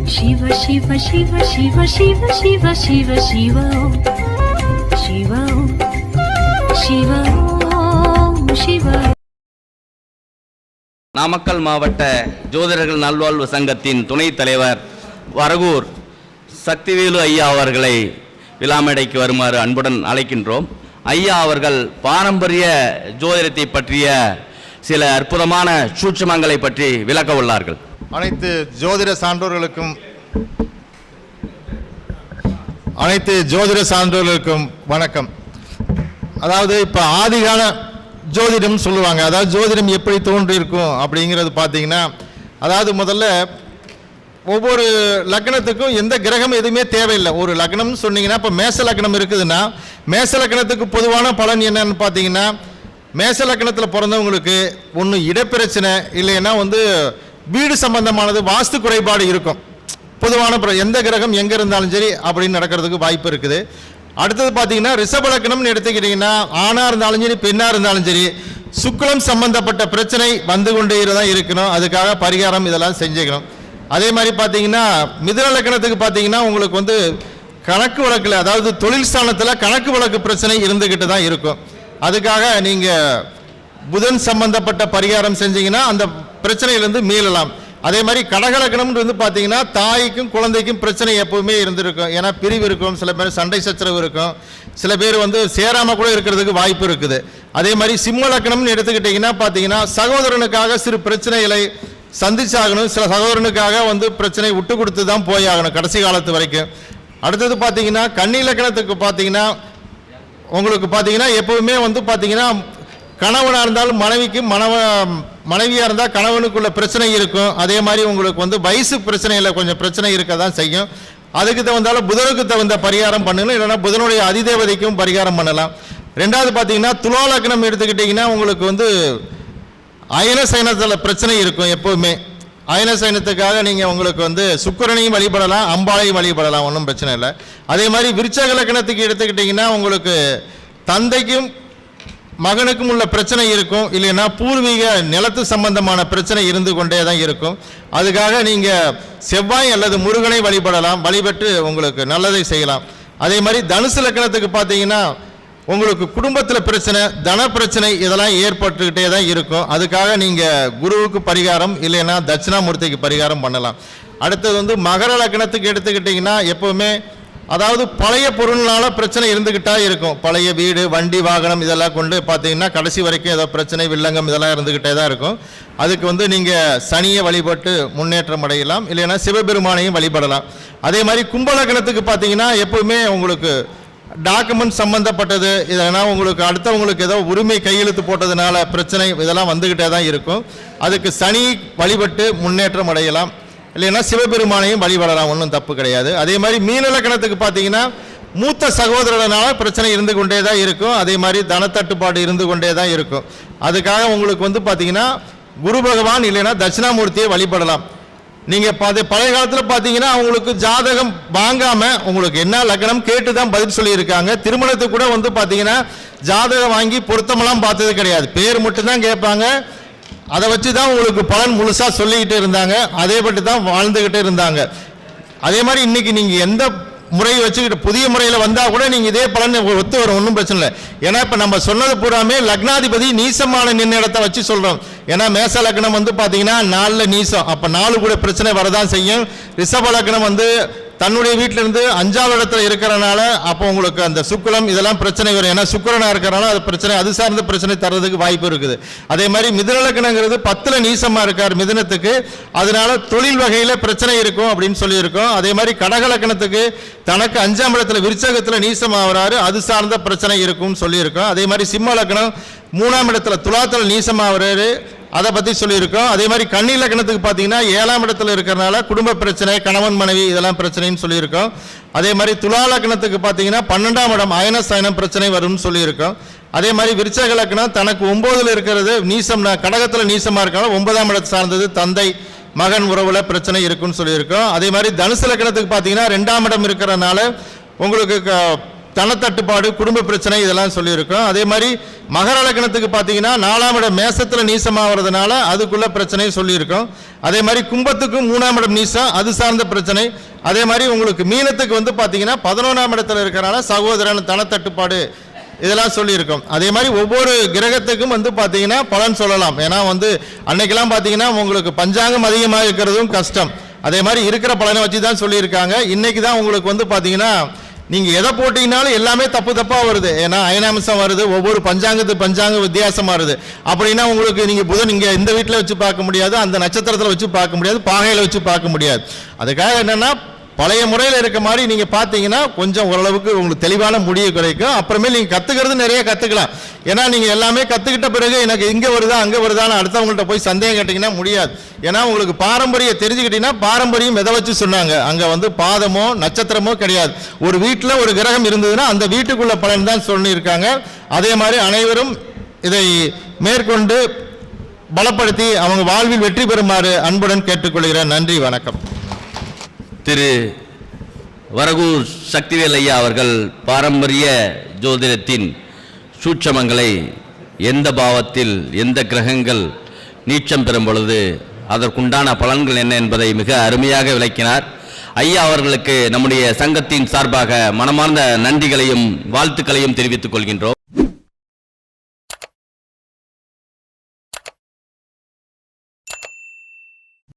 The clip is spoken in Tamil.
शिव शिव शिव शिव शिव शिव शिव शिव शिव शिव शिव. நாமக்கல் மாவட்ட ஜோதிடர்கள் நல்வாழ்வு சங்கத்தின் துணைத் தலைவர் வரகூர் சக்திவேலு ஐயா அவர்களை விழாமேடைக்கு வருமாறு அன்புடன் அழைக்கின்றோம். ஐயா அவர்கள் பாரம்பரிய ஜோதிடத்தை பற்றிய சில அற்புதமான சூட்சுமங்களை பற்றி விளக்க உள்ளார்கள். அனைத்து ஜோதிட சான்றோர்களுக்கும் வணக்கம். அதாவது இப்போ ஆதிகால ஜோதிடம் சொல்லுவாங்க. அதாவது ஜோதிடம் எப்படி தோன்றியிருக்கும் அப்படிங்கிறது பார்த்தீங்கன்னா, அதாவது முதல்ல ஒவ்வொரு லக்னத்துக்கும் எந்த கிரகம் எதுவுமே தேவையில்லை. ஒரு லக்னம்னு சொன்னீங்கன்னா, இப்போ மேச லக்னம் இருக்குதுன்னா மேச லக்னத்துக்கு பொதுவான பலன் என்னன்னு பார்த்தீங்கன்னா, மேச லக்னத்தில் பிறந்தவங்களுக்கு ஒன்று இடப்பிரச்சனை, இல்லைன்னா வீடு சம்பந்தமானது வாஸ்து குறைபாடு இருக்கும். பொதுவான எந்த கிரகம் எங்கே இருந்தாலும் சரி அப்படின்னு நடக்கிறதுக்கு வாய்ப்பு இருக்குது. அடுத்தது பார்த்தீங்கன்னா, ரிஷப லக்னம்னு எடுத்துக்கிட்டிங்கன்னா, ஆணாக இருந்தாலும் சரி பெண்ணாக இருந்தாலும் சரி சுக்லம் சம்பந்தப்பட்ட பிரச்சனை வந்து கொண்டே தான் இருக்கணும். அதுக்காக பரிகாரம் இதெல்லாம் செஞ்சுக்கணும். அதே மாதிரி பார்த்தீங்கன்னா, மிதுன லக்னத்துக்கு பார்த்தீங்கன்னா உங்களுக்கு கணக்கு வழக்கில், அதாவது தொழில் ஸ்தானத்தில் கணக்கு வழக்கு பிரச்சனை இருந்துக்கிட்டு தான் இருக்கும். அதுக்காக நீங்கள் புதன் சம்பந்தப்பட்ட பரிகாரம் செஞ்சீங்கன்னா அந்த பிரச்சனையிலேருந்து மீளலாம். அதே மாதிரி கடகலக்கணம்னு பார்த்தீங்கன்னா, தாய்க்கும் குழந்தைக்கும் பிரச்சனை எப்பவுமே இருந்திருக்கும். ஏன்னா பிரிவு இருக்கும், சில பேர் சண்டை சச்சரவு இருக்கும், சில பேர் சேராமல் கூட இருக்கிறதுக்கு வாய்ப்பு இருக்குது. அதே மாதிரி சிம்ம லக்கணம்னு எடுத்துக்கிட்டிங்கன்னா பார்த்தீங்கன்னா, சகோதரனுக்காக சிறு பிரச்சனைகளை சந்திச்சாகணும். சில சகோதரனுக்காக பிரச்சனை விட்டு கொடுத்து தான் போயாகணும் கடைசி காலத்து வரைக்கும். அடுத்தது பார்த்தீங்கன்னா, கன்னி லக்கணத்துக்கு பார்த்தீங்கன்னா உங்களுக்கு பார்த்தீங்கன்னா எப்பவுமே பார்த்தீங்கன்னா, கணவனாக இருந்தாலும் மனைவிக்கும் மனைவியாக இருந்தால் கணவனுக்குள்ள பிரச்சனை இருக்கும். அதே மாதிரி உங்களுக்கு வயசு பிரச்சனையில் கொஞ்சம் பிரச்சனை இருக்க தான் செய்யும். அதுக்கு தகுந்தாலும் புதனுக்கு தகுந்த பரிகாரம் பண்ணணும், இல்லைன்னா புதனுடைய அதிதேவதைக்கும் பரிகாரம் பண்ணலாம். ரெண்டாவது பார்த்தீங்கன்னா, துலா லக்னம் எடுத்துக்கிட்டிங்கன்னா உங்களுக்கு அயன சயனத்தில் பிரச்சனை இருக்கும் எப்போவுமே. அயன சயனத்துக்காக நீங்கள் உங்களுக்கு சுக்கிரனையும் வழிபடலாம், அம்பாளையும் வழிபடலாம், ஒன்றும் பிரச்சனை இல்லை. அதே மாதிரி விருச்சக லக்னத்துக்கு எடுத்துக்கிட்டிங்கன்னா, உங்களுக்கு தந்தைக்கும் மகனுக்கும் உள்ள பிரச்சனை இருக்கும், இல்லைன்னா பூர்வீக நிலத்து சம்பந்தமான பிரச்சனை இருந்து கொண்டே தான் இருக்கும். அதுக்காக நீங்கள் செவ்வாய் அல்லது முருகனை வழிபடலாம், வழிபட்டு உங்களுக்கு நல்லதை செய்யலாம். அதே மாதிரி தனுசு லக்னத்துக்கு பார்த்தீங்கன்னா, உங்களுக்கு குடும்பத்தில் பிரச்சனை, தன பிரச்சனை இதெல்லாம் ஏற்பட்டுக்கிட்டே தான் இருக்கும். அதுக்காக நீங்கள் குருவுக்கு பரிகாரம், இல்லைன்னா தட்சிணாமூர்த்திக்கு பரிகாரம் பண்ணலாம். அடுத்தது மகர லக்னத்துக்கு எடுத்துக்கிட்டிங்கன்னா, எப்போவுமே அதாவது பழைய பொருள்னால பிரச்சனை இருந்துக்கிட்டா இருக்கும். பழைய வீடு, வண்டி, வாகனம் இதெல்லாம் கொண்டு பார்த்தீங்கன்னா கடைசி வரைக்கும் ஏதோ பிரச்சனை, வில்லங்கம் இதெல்லாம் இருந்துக்கிட்டே தான் இருக்கும். அதுக்கு நீங்கள் சனியை வழிபட்டு முன்னேற்றம் அடையலாம், இல்லைன்னா சிவபெருமானையும் வழிபடலாம். அதே மாதிரி கும்பலக்கணத்துக்கு பார்த்தீங்கன்னா, எப்பவுமே உங்களுக்கு டாக்குமெண்ட் சம்மந்தப்பட்டது, இதெல்லாம் உங்களுக்கு அடுத்தவங்களுக்கு ஏதோ உரிமை கையெழுத்து போட்டதுனால பிரச்சனை இதெல்லாம் வந்துக்கிட்டே தான் இருக்கும். அதுக்கு சனி வழிபட்டு முன்னேற்றம் அடையலாம், இல்லைன்னா சிவபெருமானையும் வழிபடலாம், ஒன்றும் தப்பு கிடையாது. அதே மாதிரி மீன லக்னத்துக்கு பார்த்தீங்கன்னா, மூத்த சகோதரனால பிரச்சனை இருந்து கொண்டே தான் இருக்கும். அதே மாதிரி தனத்தட்டுப்பாடு இருந்து கொண்டே தான் இருக்கும். அதுக்காக உங்களுக்கு பார்த்தீங்கன்னா, குரு பகவான் இல்லைன்னா தட்சிணாமூர்த்தியை வழிபடலாம். நீங்கள் பழைய காலத்தில் பார்த்தீங்கன்னா, அவங்களுக்கு ஜாதகம் வாங்காமல் உங்களுக்கு என்ன லக்னம் கேட்டு தான் பதில் சொல்லியிருக்காங்க. திருமணத்துக்கு கூட பார்த்தீங்கன்னா ஜாதகம் வாங்கி பொருத்தமெல்லாம் பார்த்தது கிடையாது, பேர் மட்டும்தான் கேட்பாங்க. அதை வச்சு தான் உங்களுக்கு பலன் முழுசாக சொல்லிக்கிட்டு இருந்தாங்க, அதே பற்றி தான் வாழ்ந்துக்கிட்டு இருந்தாங்க. அதே மாதிரி இன்றைக்கி நீங்கள் எந்த முறையை வச்சுக்கிட்டு புதிய முறையில் வந்தால் கூட நீங்கள் இதே பலன் ஒத்து வரும், ஒன்றும் பிரச்சனை இல்லை. ஏன்னா இப்போ நம்ம சொன்னது பூராமே லக்னாதிபதி நீசமான நிர்ணயத்தை வச்சு சொல்கிறோம். ஏன்னா மேச லக்னம் பார்த்தீங்கன்னா 4 நீசம், அப்போ 4 கூட பிரச்சனை வரதான் செய்யும். ரிஷப லக்னம் தன்னுடைய வீட்டிலிருந்து 5ஆவது இடத்துல இருக்கிறனால அப்போ உங்களுக்கு அந்த சுக்கிரம் இதெல்லாம் பிரச்சனை வரும். ஏன்னா சுக்கிரனாக இருக்கிறனால அது பிரச்சனை, அது சார்ந்த பிரச்சனை தர்றதுக்கு வாய்ப்பு இருக்குது. அதே மாதிரி மிதுன லக்னங்கிறது 10ல் நீசமாக இருக்கார் மிதுனத்துக்கு, அதனால தொழில் வகையில் பிரச்சனை இருக்கும் அப்படின்னு சொல்லியிருக்கோம். அதே மாதிரி கடக லக்னத்துக்கு தனக்கு 5ஆம் இடத்துல விருச்சகத்தில் நீசமாகறாரு, அது சார்ந்த பிரச்சனை இருக்கும்னு சொல்லியிருக்கோம். அதே மாதிரி சிம்ம லக்னம் 3ஆம் இடத்துல துலாத்தில் நீசமாகறாரு, அதை பற்றி சொல்லியிருக்கோம். அதே மாதிரி கன்னி லக்னத்துக்கு பார்த்தீங்கன்னா 7ஆம் இடத்துல இருக்கிறனால குடும்ப பிரச்சனை, கணவன் மனைவி இதெல்லாம் பிரச்சனைன்னு சொல்லியிருக்கோம். அதே மாதிரி துலா லக்னத்துக்கு பார்த்தீங்கன்னா 12ஆம் இடம் அயன சயனம் பிரச்சனை வரும்னு சொல்லியிருக்கோம். அதே மாதிரி விருச்சக லக்னம் தனக்கு 9ல் இருக்கிறது நீசம், கடகத்தில் நீசமாக இருக்கிறனால 9ஆம் இடத்தை சார்ந்தது தந்தை மகன் உறவுல பிரச்சனை இருக்குன்னு சொல்லியிருக்கோம். அதே மாதிரி தனுசு லக்னத்துக்கு பார்த்தீங்கன்னா 2ஆம் இடம் இருக்கிறனால உங்களுக்கு தனத்தட்டுப்பாடு, குடும்ப பிரச்சனை இதெல்லாம் சொல்லியிருக்கோம். அதே மாதிரி மகர லக்னத்துக்கு பார்த்தீங்கன்னா 4ஆம் இடம் மேசத்தில் நீசமாகிறதுனால அதுக்குள்ள பிரச்சனையும் சொல்லியிருக்கோம். அதே மாதிரி கும்பத்துக்கும் 3ஆம் இடம் நீசம், அது சார்ந்த பிரச்சனை. அதே மாதிரி உங்களுக்கு மீனத்துக்கு வந்து பார்த்தீங்கன்னா 11ஆம் இடத்துல இருக்கிறனால சகோதரன் தனத்தட்டுப்பாடு இதெல்லாம் சொல்லியிருக்கோம். அதே மாதிரி ஒவ்வொரு கிரகத்துக்கும் வந்து பார்த்தீங்கன்னா பலன் சொல்லலாம். ஏன்னா வந்து அன்னைக்கெல்லாம் பார்த்தீங்கன்னா உங்களுக்கு பஞ்சாங்கம் அதிகமாக இருக்கிறதும் கஷ்டம். அதே மாதிரி இருக்கிற பலனை வச்சு தான் சொல்லியிருக்காங்க. இன்னைக்கு தான் உங்களுக்கு வந்து பார்த்தீங்கன்னா நீங்கள் எதை போட்டிங்கனாலும் எல்லாமே தப்பு தப்பாக வருது. ஏன்னா அயனாம்சம் வருது, ஒவ்வொரு பஞ்சாங்க வித்தியாசமாக வருது. அப்படின்னா உங்களுக்கு நீங்கள் புதன் இங்கே இந்த வீட்டில் வச்சு பார்க்க முடியாது, அந்த நட்சத்திரத்தில் வச்சு பார்க்க முடியாது, பாகையில் வச்சு பார்க்க முடியாது. அதுக்காக என்னென்னா பழைய முறையில் இருக்க மாதிரி நீங்கள் பார்த்தீங்கன்னா கொஞ்சம் ஓரளவுக்கு உங்களுக்கு தெளிவான முடிவு கிடைக்கும். அப்புறமேல் நீங்கள் கற்றுக்கிறது நிறைய கற்றுக்கலாம். ஏன்னா நீங்கள் எல்லாமே கற்றுக்கிட்ட பிறகு எனக்கு இங்கே வருதா அங்கே வருதான்னு அடுத்தவங்கள்ட்ட போய் சந்தேகம் கேட்டிங்கன்னா முடியாது. ஏன்னா உங்களுக்கு பாரம்பரியம் தெரிஞ்சுக்கிட்டீங்கன்னா பாரம்பரியம் எதை வச்சு சொன்னாங்க, அங்கே வந்து பாதமோ நட்சத்திரமோ கிடையாது. ஒரு வீட்டில் ஒரு கிரகம் இருந்ததுன்னா அந்த வீட்டுக்குள்ள பலன் தான் சொல்லியிருக்காங்க. அதே மாதிரி அனைவரும் இதை மேற்கொண்டு பலப்படுத்தி அவங்க வாழ்வில் வெற்றி பெறுமாறு அன்புடன் கேட்டுக்கொள்கிறேன். நன்றி, வணக்கம். திரு வரகூர் சக்திவேல் ஐயா அவர்கள் பாரம்பரிய ஜோதிடத்தின் சூட்சமங்களை எந்த பாவத்தில் எந்த கிரகங்கள் நீச்சம் பெறும் பொழுது அதற்குண்டான பலன்கள் என்ன என்பதை மிக அருமையாக விளக்கினார். ஐயா அவர்களுக்கு நம்முடைய சங்கத்தின் சார்பாக மனமார்ந்த நன்றிகளையும் வாழ்த்துக்களையும் தெரிவித்துக் கொள்கின்றோம்.